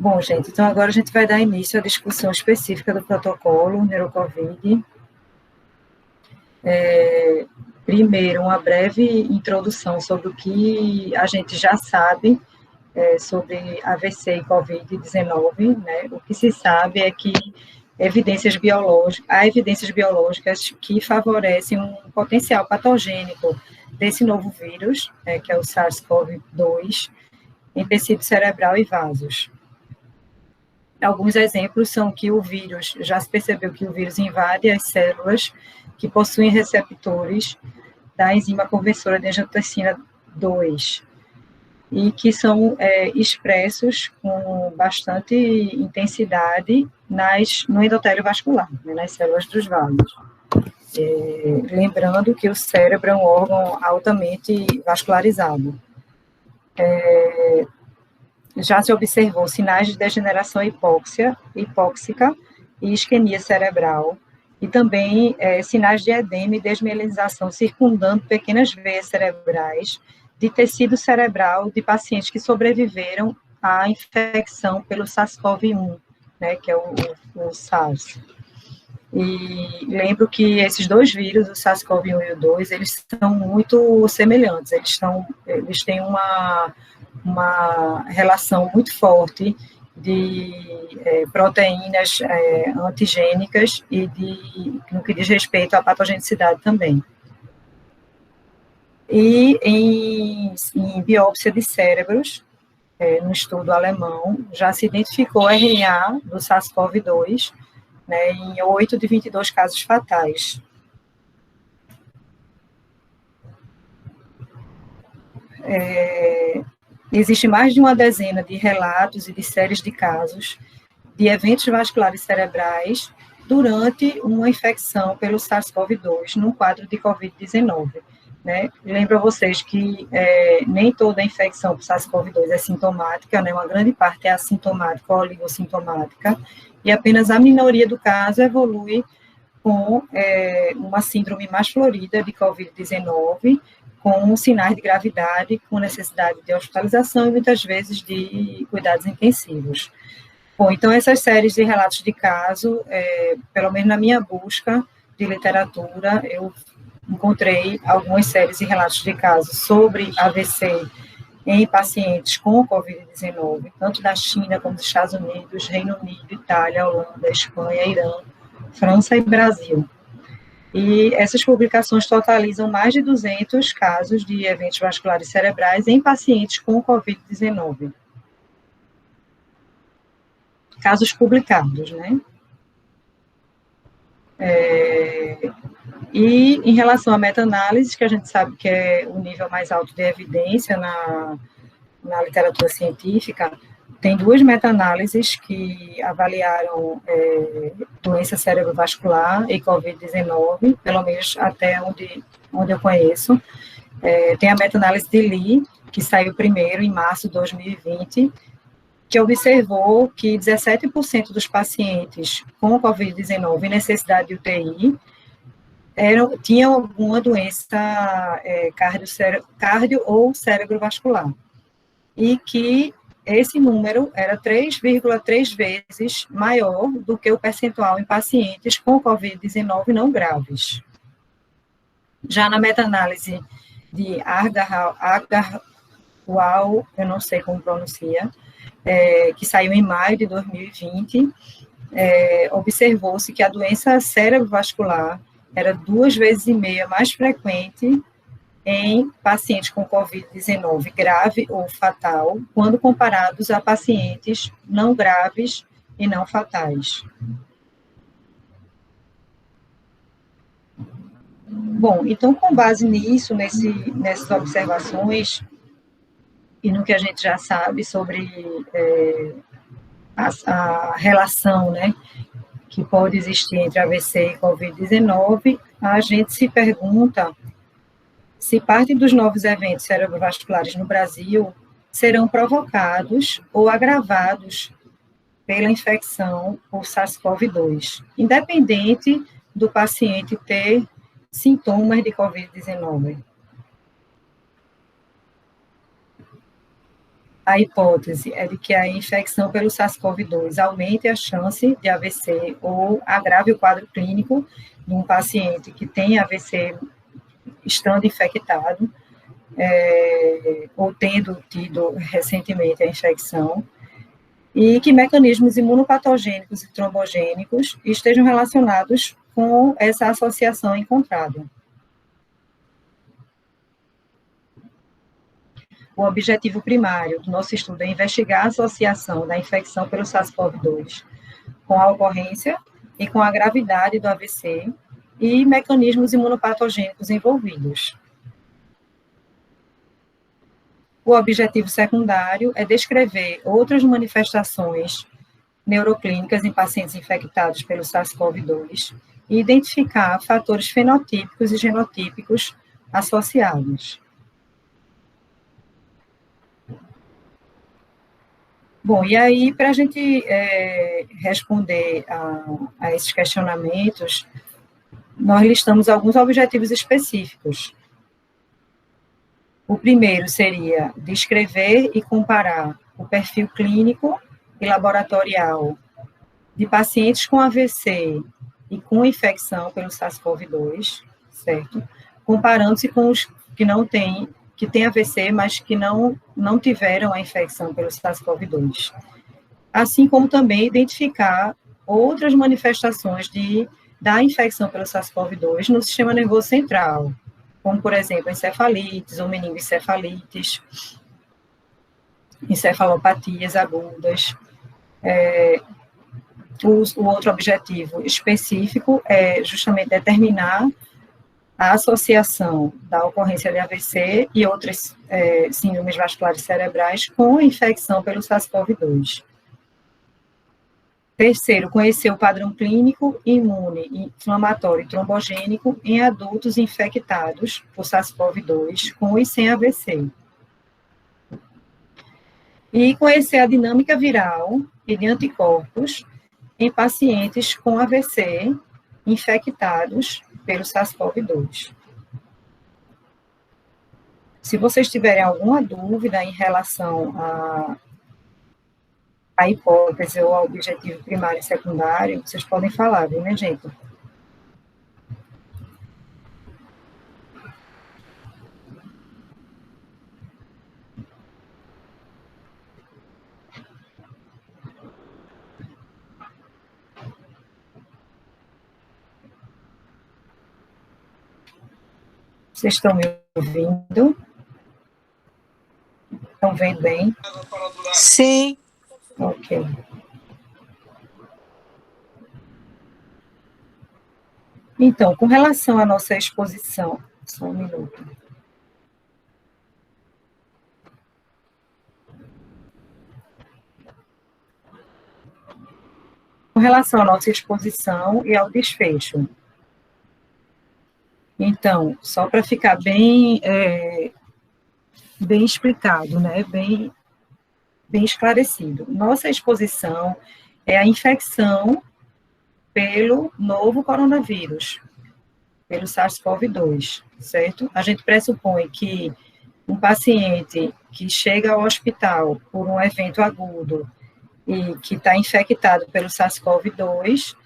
Bom, gente, então agora a gente vai dar início à discussão específica do protocolo Neurocovid. Primeiro, uma breve introdução sobre o que a gente já sabe sobre AVC e Covid-19, né? O que se sabe é que há evidências biológicas que favorecem um potencial patogênico desse novo vírus, que é o SARS-CoV-2, em tecido cerebral e vasos. Alguns exemplos são que o vírus, já se percebeu que o vírus invade as células que possuem receptores da enzima conversora de angiotensina 2 e que são expressos com bastante intensidade no endotélio vascular, né, nas células dos vasos. Lembrando que o cérebro é um órgão altamente vascularizado. Já se observou sinais de degeneração hipóxica e isquemia cerebral, e também sinais de edema e desmielinização circundando pequenas veias cerebrais de tecido cerebral de pacientes que sobreviveram à infecção pelo SARS-CoV-1, né, que é o SARS. E lembro que esses dois vírus, o SARS-CoV-1 e o 2, eles são muito semelhantes, eles têm uma relação muito forte de proteínas antigênicas e no que diz respeito à patogenicidade também. E em biópsia de cérebros, no estudo alemão, já se identificou o RNA do SARS-CoV-2, né, em 8 de 22 casos fatais. Existe mais de uma dezena de relatos e de séries de casos de eventos vasculares cerebrais durante uma infecção pelo SARS-CoV-2 num quadro de Covid-19. Né? Lembro a vocês que nem toda infecção por SARS-CoV-2 é sintomática, né? Uma grande parte é assintomática ou oligossintomática, e apenas a minoria do caso evolui com uma síndrome mais florida de Covid-19, com sinais de gravidade, com necessidade de hospitalização e muitas vezes de cuidados intensivos. Bom, então essas séries de relatos de caso, pelo menos na minha busca de literatura, eu encontrei algumas séries de relatos de caso sobre AVC em pacientes com Covid-19, tanto da China como dos Estados Unidos, Reino Unido, Itália, Holanda, Espanha, Irã, França e Brasil. E essas publicações totalizam mais de 200 casos de eventos vasculares cerebrais em pacientes com Covid-19. Casos publicados, né? E em relação à meta-análise, que a gente sabe que é o nível mais alto de evidência na literatura científica, tem duas meta-análises que avaliaram doença cerebrovascular e Covid-19, pelo menos até onde eu conheço. Tem a meta-análise de Lee, que saiu primeiro em março de 2020, que observou que 17% dos pacientes com Covid-19 em necessidade de UTI tinham alguma doença cardio ou cerebrovascular, e que esse número era 3,3 vezes maior do que o percentual em pacientes com Covid-19 não graves. Já na meta-análise de Agarwal, eu não sei como pronuncia, que saiu em maio de 2020, observou-se que a doença cerebrovascular era 2,5 vezes mais frequente em pacientes com Covid-19 grave ou fatal, quando comparados a pacientes não graves e não fatais. Bom, então, com base nisso, nessas observações, e no que a gente já sabe sobre a relação, né, que pode existir entre AVC e Covid-19, a gente se pergunta se parte dos novos eventos cerebrovasculares no Brasil serão provocados ou agravados pela infecção por SARS-CoV-2, independente do paciente ter sintomas de Covid-19. A hipótese é de que a infecção pelo SARS-CoV-2 aumente a chance de AVC ou agrave o quadro clínico de um paciente que tem AVC estando infectado, ou tendo tido recentemente a infecção, e que mecanismos imunopatogênicos e trombogênicos estejam relacionados com essa associação encontrada. O objetivo primário do nosso estudo é investigar a associação da infecção pelo SARS-CoV-2 com a ocorrência e com a gravidade do AVC e mecanismos imunopatogênicos envolvidos. O objetivo secundário é descrever outras manifestações neuroclínicas em pacientes infectados pelo SARS-CoV-2 e identificar fatores fenotípicos e genotípicos associados. Bom, e aí, para a gente responder a esses questionamentos, nós listamos alguns objetivos específicos. O primeiro seria descrever e comparar o perfil clínico e laboratorial de pacientes com AVC e com infecção pelo SARS-CoV-2, certo? Comparando-se com os que não têm, que têm AVC, mas que não tiveram a infecção pelo SARS-CoV-2. Assim como também identificar outras manifestações da infecção pelo SARS-CoV-2 no sistema nervoso central, como, por exemplo, encefalites ou meningoencefalites, encefalopatias agudas. O outro objetivo específico é justamente determinar a associação da ocorrência de AVC e outras síndromes vasculares cerebrais com a infecção pelo SARS-CoV-2. Terceiro, conhecer o padrão clínico, imune, inflamatório e trombogênico em adultos infectados por SARS-CoV-2 com e sem AVC. E conhecer a dinâmica viral e de anticorpos em pacientes com AVC infectados pelo SARS-CoV-2. Se vocês tiverem alguma dúvida em relação a hipótese ou ao objetivo primário e secundário, vocês podem falar, viu, minha gente? Vocês estão me ouvindo? Estão vendo bem? Sim. Ok. Então, com relação à nossa exposição, só um minuto. Com relação à nossa exposição e ao desfecho. Então, só para ficar bem explicado, né, bem esclarecido. Nossa exposição é a infecção pelo novo coronavírus, pelo SARS-CoV-2, certo? A gente pressupõe que um paciente que chega ao hospital por um evento agudo e que está infectado pelo SARS-CoV-2,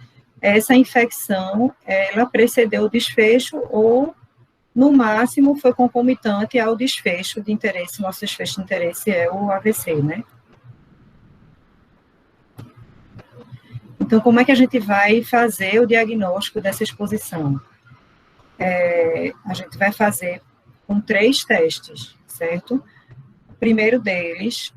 essa infecção, ela precedeu o desfecho ou, no máximo, foi concomitante ao desfecho de interesse. Nosso desfecho de interesse é o AVC, né? Então, como é que a gente vai fazer o diagnóstico dessa exposição? A gente vai fazer com 3 testes, certo? O primeiro deles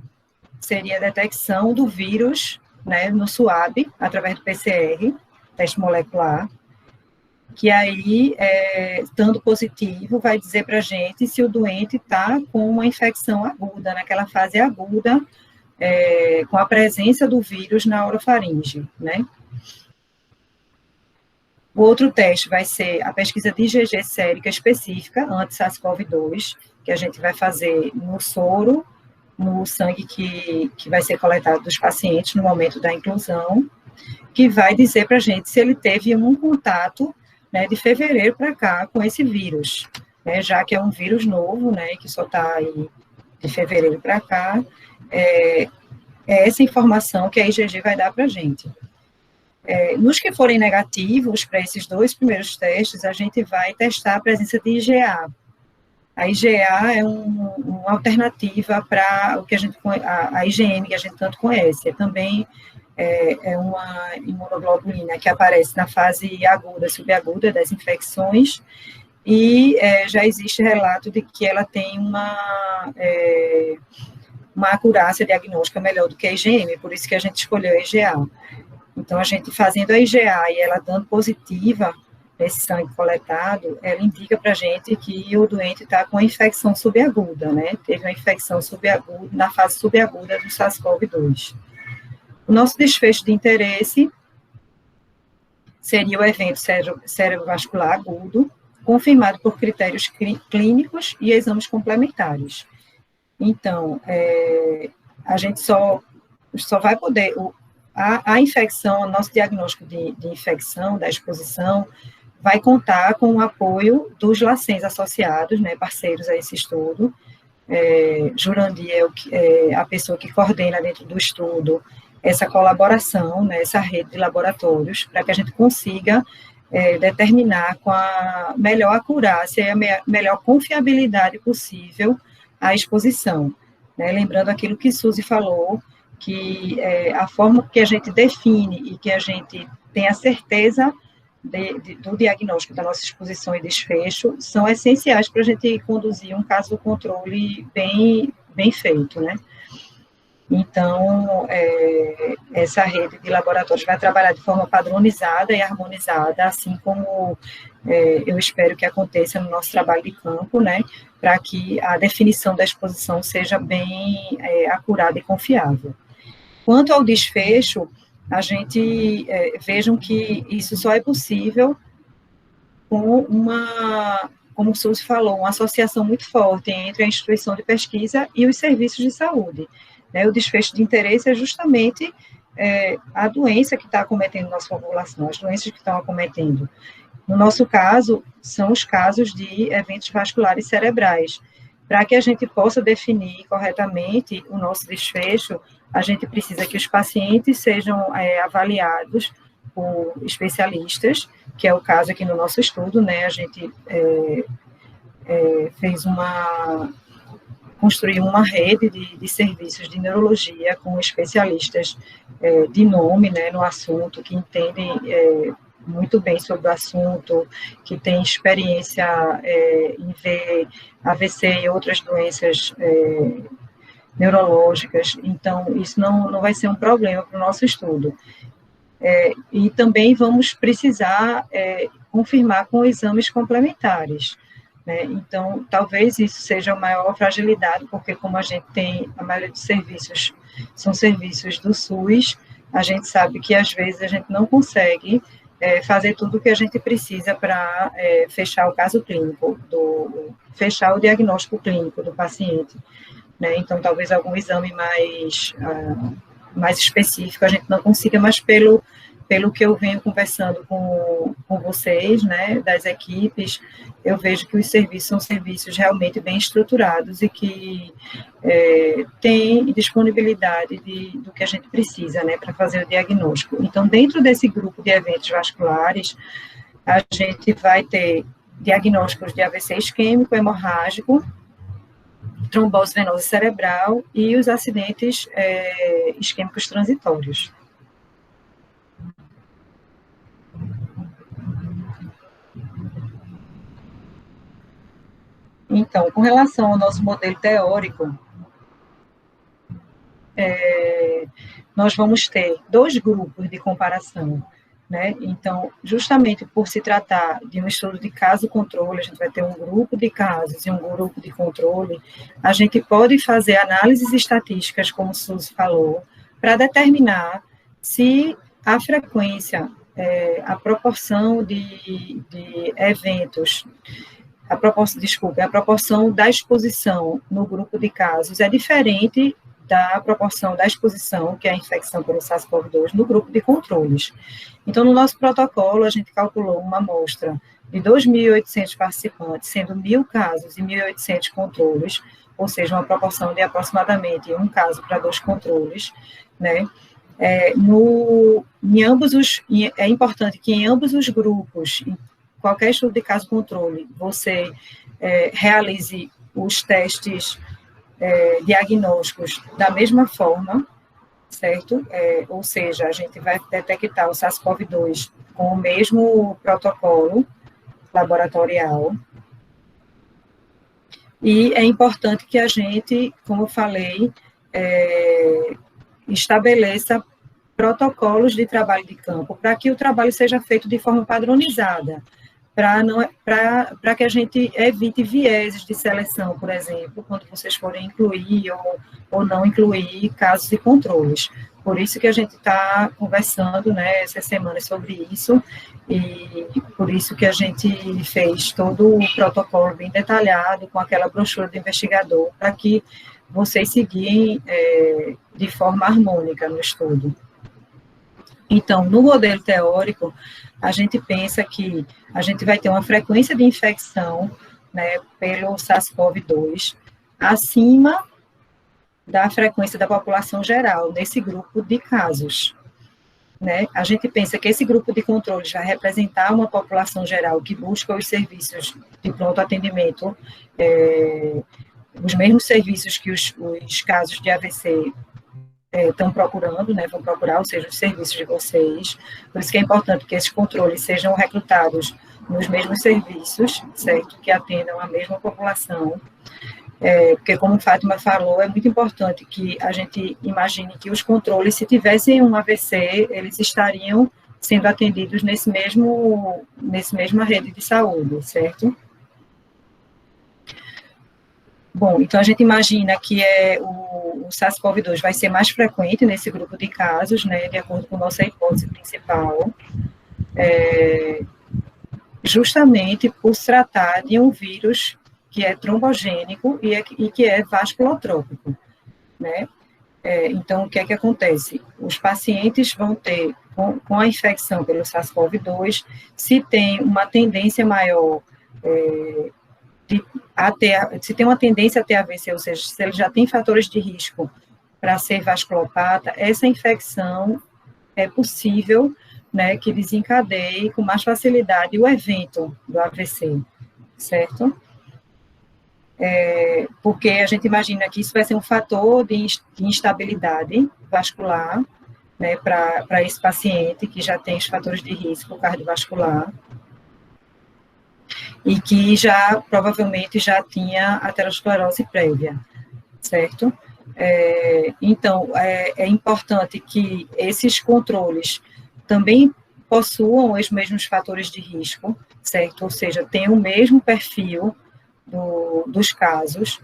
seria a detecção do vírus, né, no SWAB, através do PCR, teste molecular, que aí, estando positivo, vai dizer para a gente se o doente está com uma infecção aguda, naquela fase aguda, com a presença do vírus na orofaringe, né? O outro teste vai ser a pesquisa de IgG sérica específica, anti-SARS-CoV-2, que a gente vai fazer no soro, no sangue que vai ser coletado dos pacientes no momento da inclusão, que vai dizer para a gente se ele teve um contato, né, de fevereiro para cá com esse vírus, né, já que é um vírus novo, né, que só está aí de fevereiro para cá, É essa informação que a IgG vai dar para a gente. Nos que forem negativos para esses 2 primeiros testes, a gente vai testar a presença de IgA. A IgA é uma alternativa para o que a IgM que a gente tanto conhece. Também é uma imunoglobulina que aparece na fase aguda, subaguda das infecções, e já existe relato de que ela tem uma acurácia diagnóstica melhor do que a IgM, por isso que a gente escolheu a IgA. Então, a gente fazendo a IgA e ela dando positiva nesse sangue coletado, ela indica para a gente que o doente está com a infecção subaguda, né? Teve uma infecção subaguda, na fase subaguda do SARS-CoV-2. O nosso desfecho de interesse seria o evento cerebrovascular agudo, confirmado por critérios clínicos e exames complementares. Então, a gente só vai poder... A infecção, o nosso diagnóstico de infecção, da exposição, vai contar com o apoio dos LACENs associados, né, parceiros a esse estudo. Jurandir é a pessoa que coordena dentro do estudo essa colaboração, né, essa rede de laboratórios, para que a gente consiga determinar com a melhor acurácia e a melhor confiabilidade possível a exposição. Né, lembrando aquilo que Suzy falou, que a forma que a gente define e que a gente tem a certeza do diagnóstico da nossa exposição e desfecho são essenciais para a gente conduzir um caso controle bem feito, né? Então, essa rede de laboratórios vai trabalhar de forma padronizada e harmonizada, assim como eu espero que aconteça no nosso trabalho de campo, né, para que a definição da exposição seja bem acurada e confiável. Quanto ao desfecho, a gente vejam que isso só é possível com como o Suzy falou, uma associação muito forte entre a instituição de pesquisa e os serviços de saúde. O desfecho de interesse é justamente a doença que está acometendo nossa população, as doenças que estão acometendo. No nosso caso, são os casos de eventos vasculares cerebrais. Para que a gente possa definir corretamente o nosso desfecho, a gente precisa que os pacientes sejam avaliados por especialistas, que é o caso aqui no nosso estudo, né? A gente construiu uma rede de serviços de neurologia com especialistas de nome, né, no assunto, que entendem muito bem sobre o assunto, que tem experiência em ver AVC e outras doenças neurológicas, então isso não vai ser um problema para o nosso estudo. E também vamos precisar confirmar com exames complementares, né? Então, talvez isso seja a maior fragilidade, porque como a gente tem, a maioria dos serviços são serviços do SUS, a gente sabe que às vezes a gente não consegue fazer tudo o que a gente precisa para fechar o caso clínico, fechar o diagnóstico clínico do paciente, né? Então, talvez algum exame mais específico a gente não consiga, mas pelo que eu venho conversando com vocês, né, das equipes, eu vejo que os serviços são serviços realmente bem estruturados e que têm disponibilidade do que a gente precisa, né, para fazer o diagnóstico. Então, dentro desse grupo de eventos vasculares, a gente vai ter diagnósticos de AVC isquêmico, hemorrágico, trombose venosa cerebral e os acidentes isquêmicos transitórios. Então, com relação ao nosso modelo teórico, nós vamos ter 2 grupos de comparação, né? Então, justamente por se tratar de um estudo de caso-controle, a gente vai ter um grupo de casos e um grupo de controle, a gente pode fazer análises estatísticas, como o Suzy falou, para determinar se a frequência, a proporção de eventos, a proporção da exposição no grupo de casos é diferente da proporção da exposição, que é a infecção pelo SARS-CoV-2, no grupo de controles. Então, no nosso protocolo, a gente calculou uma amostra de 2.800 participantes, sendo 1.000 casos e 1.800 controles, ou seja, uma proporção de aproximadamente um caso para 2 controles, né? É importante que em ambos os grupos, em qualquer estudo de caso controle, você realize os testes diagnósticos da mesma forma, certo? Ou seja, a gente vai detectar o SARS-CoV-2 com o mesmo protocolo laboratorial. E é importante que a gente, como eu falei, estabeleça protocolos de trabalho de campo para que o trabalho seja feito de forma padronizada, para que a gente evite vieses de seleção, por exemplo, quando vocês forem incluir ou não incluir casos e controles. Por isso que a gente está conversando, né, essa semana sobre isso, e por isso que a gente fez todo o protocolo bem detalhado, com aquela brochura do investigador, para que vocês seguirem de forma harmônica no estudo. Então, no modelo teórico, a gente pensa que a gente vai ter uma frequência de infecção, né, pelo SARS-CoV-2 acima da frequência da população geral, nesse grupo de casos, né? A gente pensa que esse grupo de controles vai representar uma população geral que busca os serviços de pronto atendimento, os mesmos serviços que os casos de AVC estão procurando, né, vão procurar, ou seja, os serviços de vocês. Por isso que é importante que esses controles sejam recrutados nos mesmos serviços, certo? Que atendam a mesma população. Porque, como Fátima falou, é muito importante que a gente imagine que os controles, se tivessem um AVC, eles estariam sendo atendidos nessa mesma rede de saúde, certo? Bom, então a gente imagina que o SARS-CoV-2 vai ser mais frequente nesse grupo de casos, né, de acordo com nossa hipótese principal, justamente por se tratar de um vírus que é trombogênico e que é vasculotrópico, né? Então, o que é que acontece? Os pacientes vão ter, com a infecção pelo SARS-CoV-2, se tem uma tendência maior se tem uma tendência a ter AVC, ou seja, se ele já tem fatores de risco para ser vasculopata, essa infecção é possível, né, que desencadeie com mais facilidade o evento do AVC, certo? Porque a gente imagina que isso vai ser um fator de instabilidade vascular, né, para esse paciente que já tem os fatores de risco cardiovascular, e que provavelmente já tinha aterosclerose prévia, certo? Então, é importante que esses controles também possuam os mesmos fatores de risco, certo? Ou seja, tenham o mesmo perfil dos casos,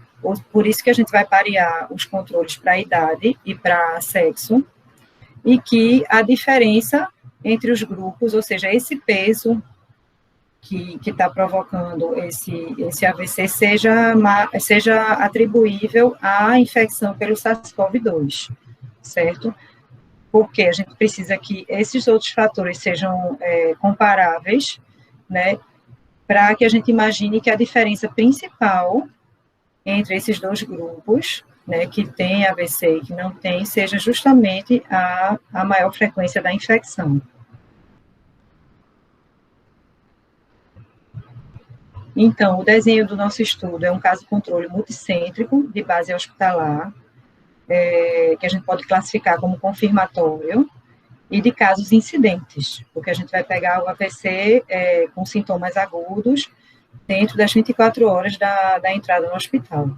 por isso que a gente vai parear os controles para idade e para sexo, e que a diferença entre os grupos, ou seja, esse peso que está provocando esse AVC seja atribuível à infecção pelo SARS-CoV-2, certo? Porque a gente precisa que esses outros fatores sejam comparáveis, né, para que a gente imagine que a diferença principal entre esses dois grupos, né, que tem AVC e que não tem, seja justamente a maior frequência da infecção. Então, o desenho do nosso estudo é um caso-controle multicêntrico, de base hospitalar, que a gente pode classificar como confirmatório, e de casos incidentes, porque a gente vai pegar o AVC com sintomas agudos dentro das 24 horas da entrada no hospital.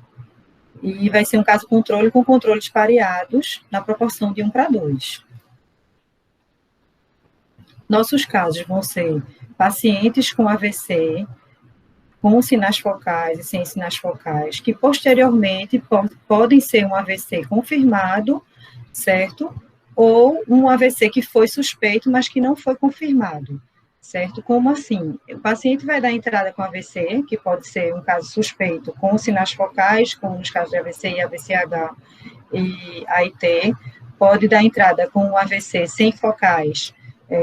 E vai ser um caso-controle com controles pareados na proporção de 1:2. Nossos casos vão ser pacientes com AVC, com sinais focais e sem sinais focais, que posteriormente podem ser um AVC confirmado, certo? Ou um AVC que foi suspeito, mas que não foi confirmado, certo? Como assim? O paciente vai dar entrada com AVC, que pode ser um caso suspeito, com sinais focais, como nos casos de AVC e AVCH e AIT, pode dar entrada com um AVC sem focais,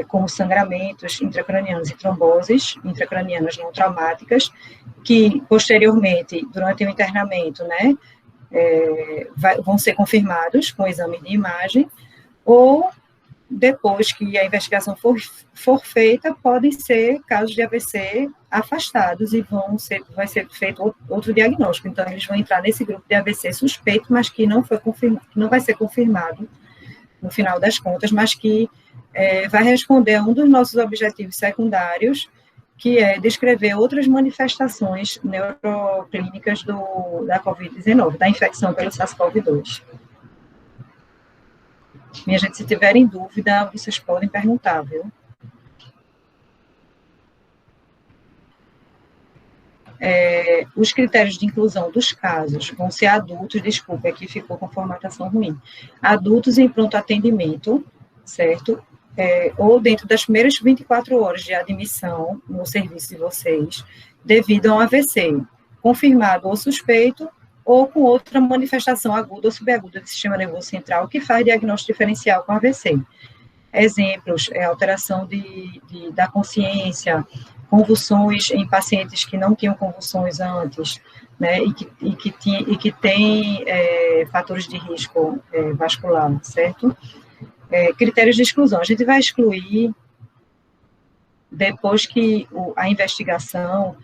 com sangramentos intracranianos e tromboses intracranianas não traumáticas, que posteriormente, durante o internamento, né, vão ser confirmados com o exame de imagem, ou depois que a investigação for feita, podem ser casos de AVC afastados e vai ser feito outro diagnóstico. Então, eles vão entrar nesse grupo de AVC suspeito, mas que não vai ser confirmado no final das contas, mas que vai responder a um dos nossos objetivos secundários, que é descrever outras manifestações neuroclínicas da COVID-19, da infecção pelo SARS-CoV-2. Minha gente, se tiverem dúvida, vocês podem perguntar, viu? Os critérios de inclusão dos casos vão ser adultos, desculpa, aqui ficou com formatação ruim, adultos em pronto atendimento, certo? Ou dentro das primeiras 24 horas de admissão no serviço de vocês, devido a um AVC, confirmado ou suspeito, ou com outra manifestação aguda ou subaguda do sistema nervoso central que faz diagnóstico diferencial com AVC. Exemplos, alteração da consciência, convulsões em pacientes que não tinham convulsões antes, né, e que tem fatores de risco vascular, certo? Critérios de exclusão, a gente vai excluir depois que a investigação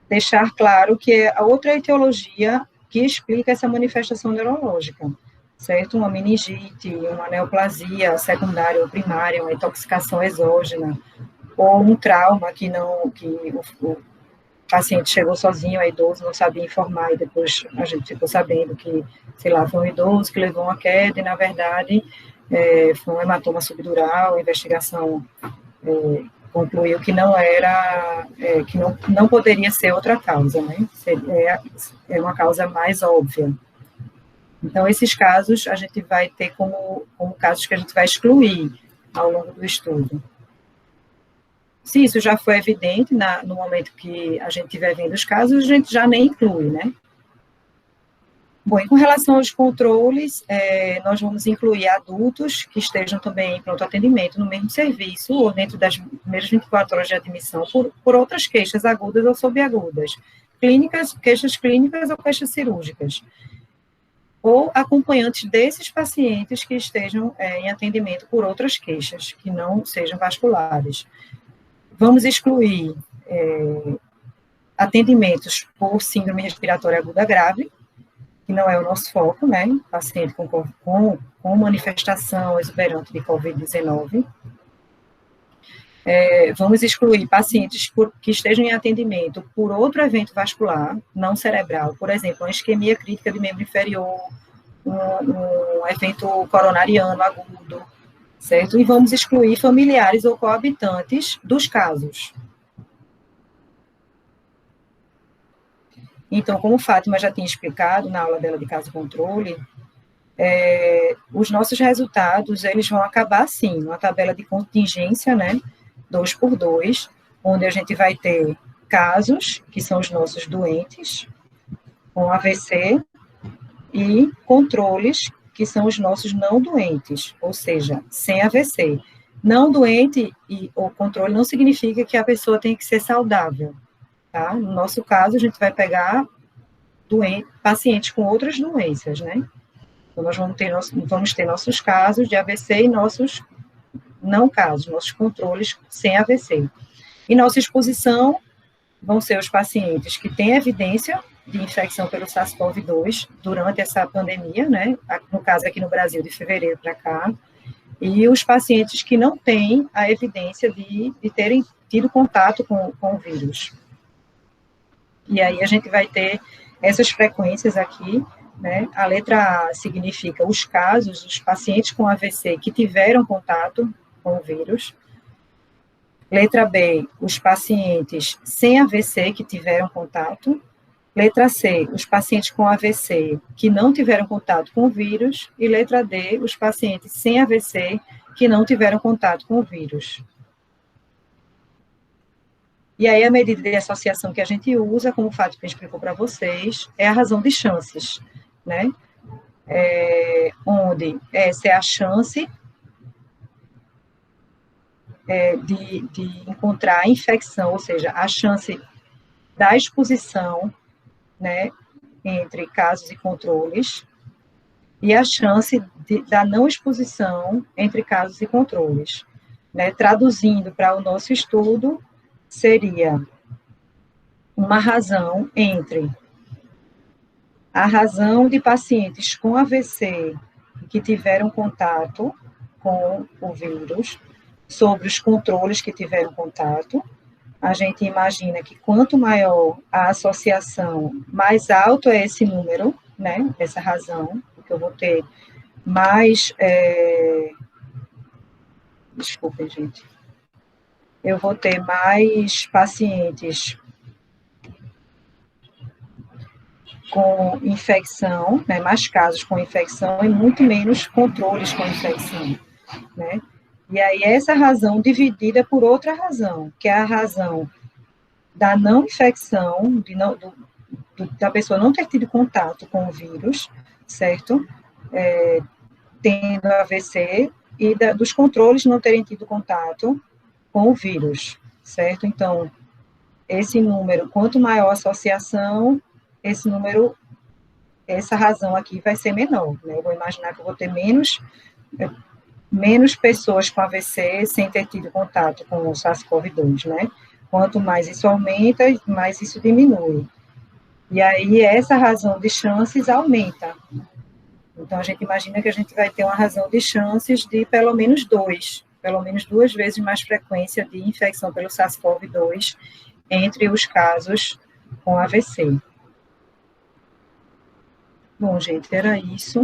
deixar claro que é a outra etiologia que explica essa manifestação neurológica, certo? Uma meningite, uma neoplasia secundária ou primária, uma intoxicação exógena, ou um trauma que o paciente chegou sozinho, é idoso, não sabia informar, e depois a gente ficou sabendo que, sei lá, foi um idoso que levou uma queda, e na verdade foi um hematoma subdural, a investigação concluiu que não era, que não poderia ser outra causa, né? É uma causa mais óbvia. Então, esses casos a gente vai ter como casos que a gente vai excluir ao longo do estudo. Se isso já foi evidente no momento que a gente estiver vendo os casos, a gente já nem inclui, né? Bom, e com relação aos controles, nós vamos incluir adultos que estejam também em pronto atendimento no mesmo serviço ou dentro das primeiras 24 horas de admissão por outras queixas agudas ou subagudas, queixas clínicas ou queixas cirúrgicas, ou acompanhantes desses pacientes que estejam em atendimento por outras queixas, que não sejam vasculares. Vamos excluir atendimentos por síndrome respiratória aguda grave, que não é o nosso foco, né? Paciente com manifestação exuberante de COVID-19. Vamos excluir pacientes que estejam em atendimento por outro evento vascular, não cerebral, por exemplo, uma isquemia crítica de membro inferior, um evento coronariano agudo, certo? E vamos excluir familiares ou coabitantes dos casos. Então, como Fátima já tinha explicado na aula dela de caso controle, os nossos resultados, eles vão acabar assim, numa tabela de contingência, né, 2x2, onde a gente vai ter casos, que são os nossos doentes, com AVC, e controles, que são os nossos não doentes, ou seja, sem AVC. Não doente ou controle não significa que a pessoa tem que ser saudável, tá? No nosso caso, a gente vai pegar pacientes com outras doenças, né? Então, nós vamos ter nossos casos de AVC e nossos não casos, nossos controles sem AVC. E nossa exposição vão ser os pacientes que têm evidência de infecção pelo SARS-CoV-2 durante essa pandemia, né? No caso aqui no Brasil, de fevereiro para cá, e os pacientes que não têm a evidência de terem tido contato com o vírus. E aí a gente vai ter essas frequências aqui, né? A letra A significa os casos, os pacientes com AVC que tiveram contato com o vírus. Letra B, os pacientes sem AVC que tiveram contato. Letra C, os pacientes com AVC que não tiveram contato com o vírus. E letra D, os pacientes sem AVC que não tiveram contato com o vírus. E aí, a medida de associação que a gente usa, como o Fátima explicou para vocês, é a razão de chances, né? Onde essa é a chance de encontrar a infecção, ou seja, a chance da exposição, né, entre casos e controles, e a chance da não exposição entre casos e controles. Né? Traduzindo para o nosso estudo, seria uma razão entre a razão de pacientes com AVC que tiveram contato com o vírus, sobre os controles que tiveram contato. A gente imagina que quanto maior a associação, mais alto é esse número, né, essa razão, porque eu vou ter mais, desculpem, gente, eu vou ter mais pacientes com infecção, né, mais casos com infecção e muito menos controles com infecção, né? E aí essa razão dividida por outra razão, que é a razão da não infecção, da pessoa não ter tido contato com o vírus, certo? Tendo AVC e dos controles não terem tido contato com o vírus, certo? Então, esse número, quanto maior a associação, esse número, essa razão aqui vai ser menor, né? Eu vou imaginar que eu vou ter menos pessoas com AVC sem ter tido contato com o SARS-CoV-2, né? Quanto mais isso aumenta, mais isso diminui. E aí, essa razão de chances aumenta. Então, a gente imagina que a gente vai ter uma razão de chances de pelo menos duas vezes mais frequência de infecção pelo SARS-CoV-2 entre os casos com AVC. Bom, gente, era isso.